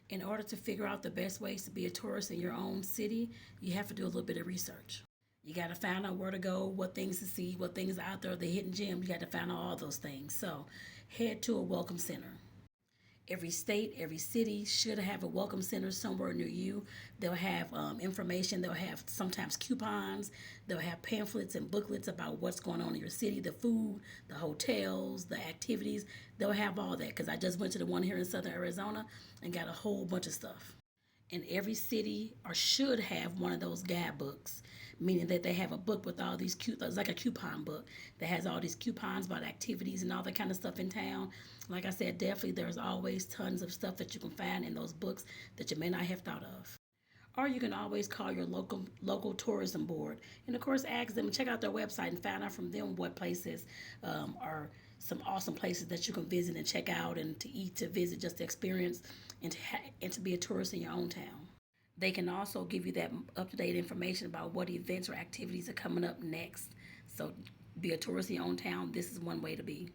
In order to figure out the best ways to be a tourist in your own city, you have to do a little bit of research. You got to find out where to go, what things to see, what things are out there, the hidden gems. You got to find out all those things. So head to a welcome center. Every state, every city should have a welcome center somewhere near you. They'll have information. They'll have sometimes coupons. They'll have pamphlets and booklets about what's going on in your city, the food, the hotels, the activities. They'll have all that because I just went to the one here in Southern Arizona and got a whole bunch of stuff. And every city or should have one of those guidebooks, meaning that they have a book with all these it's like a coupon book that has all these coupons about activities and all that kind of stuff in town. Like I said, definitely there's always tons of stuff that you can find in those books that you may not have thought of. Or you can always call your local tourism board and of course ask them and check out their website and find out from them what places are some awesome places that you can visit and check out and to eat, to visit, just to experience and to be a tourist in your own town. They can also give you that up to date information about what events or activities are coming up next. So, be a tourist in your own town. This is one way to be.